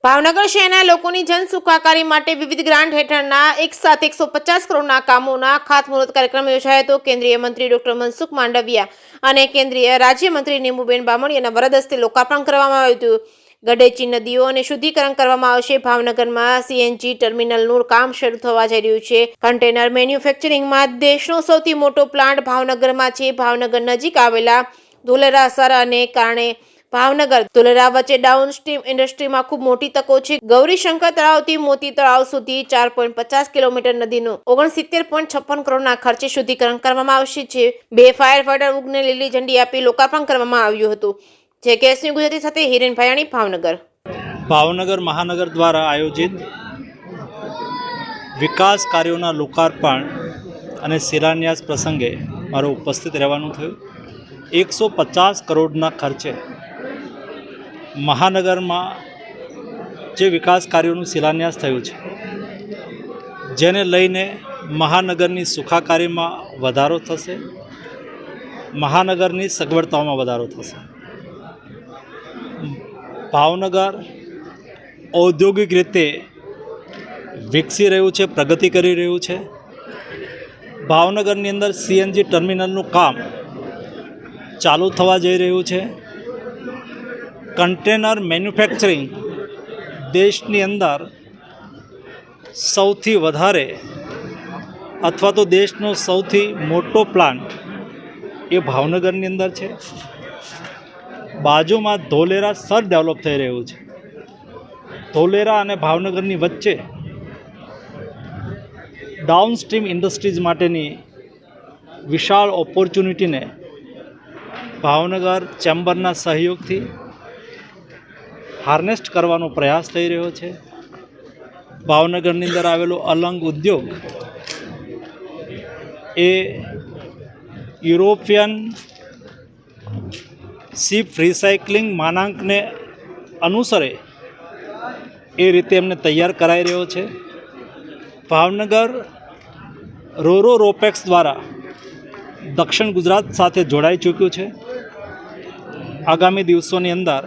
ભાવનગર શહેરના લોકોની જન સુખાકારી માટે વિવિધ ગ્રાન્ટ હેઠળના એક સાથે 150 કરોડના કામોના ખાતમુહૂર્ત કાર્યક્રમ યોજાયો હતો। કેન્દ્રીય મંત્રી ડોક્ટર મનસુખ માંડવિયા અને કેન્દ્રીય રાજ્યમંત્રી નીમુબેન બામણિયાના વરદ હસ્તે લોકાર્પણ કરવામાં આવ્યું હતું। ગડેચી નદીઓ અને શુદ્ધિકરણ કરવામાં આવશે। ભાવનગરમાં સીએનજી ટર્મિનલનું કામ શરૂ થવા જઈ રહ્યું છે। કન્ટેનર મેન્યુફેક્ચરિંગમાં દેશનો સૌથી મોટો પ્લાન્ટ ભાવનગરમાં છે। ભાવનગર નજીક આવેલા ધોલેરા સરાને કારણે ભાવનગર ધોલેરા વચ્ચે ડાઉનસ્ટ્રીમ ઇન્ડસ્ટ્રીમાં ખૂબ મોટી તકો છે। ગૌરીશંકર તળાવથી મોતી તળાવ સુધી 4.50 કિલોમીટર નદીનું 69.56 કરોડના ખર્ચે શુદ્ધિકરણ કરવામાં આવશે। જે 2 ફાયર ફાઈટર ઉગને લીલી ઝંડી આપી લોકાર્પણ કરવામાં આવ્યું હતું। જે કેસની ગુજરાતી સાથે હિરેન ભાયાણી, ભાવનગર। ભાવનગર મહાનગર દ્વારા આયોજિત વિકાસ કાર્યોના લોકાર્પણ અને શિલાન્યાસ પ્રસંગે મારો ઉપસ્થિત રહેવાનું થયું। 150 કરોડના ખર્ચે મહાનગરમાં જે વિકાસ કાર્યોનું શિલાન્યાસ થયું છે, જેને લઈને મહાનગરની સુખાકારીમાં વધારો થશે, મહાનગરની સગવડતાઓમાં વધારો થશે। ભાવનગર ઔદ્યોગિક રીતે વિકસી રહ્યું છે, પ્રગતિ કરી રહ્યું છે। ભાવનગરની અંદર સીએનજી ટર્મિનલનું કામ ચાલુ થવા જઈ રહ્યું છે। કન્ટેનર મેન્યુફેક્ચરિંગ દેશની અંદર સૌથી વધારે અથવા તો દેશનો સૌથી મોટો પ્લાન્ટ એ ભાવનગરની અંદર છે। બાજુમાં ધોલેરા સર ડેવલપ થઈ રહ્યું છે। ધોલેરા અને ભાવનગરની વચ્ચે ડાઉનસ્ટ્રીમ ઇન્ડસ્ટ્રીઝ માટેની વિશાળ ઓપોર્ચ્યુનિટીને ભાવનગર ચેમ્બરના સહયોગથી હાર્નેસ્ટ કરવાનો પ્રયાસ થઈ રહ્યો છે। ભાવનગરની અંદર આવેલો અલંગ ઉદ્યોગ એ યુરોપિયન શિપ રિસાયકલિંગ માનાંકને અનુસરે એ રીતે એમને તૈયાર કરાઈ રહ્યો છે। ભાવનગર રોરો રોપેક્સ દ્વારા દક્ષિણ ગુજરાત સાથે જોડાઈ ચૂક્યું છે। આગામી દિવસોની અંદર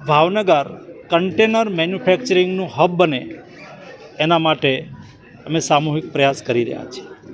ભાવનગર કન્ટેનર મેન્યુફેક્ચરિંગનું હબ બને એના માટે અમે સામૂહિક પ્રયાસ કરી રહ્યા છીએ।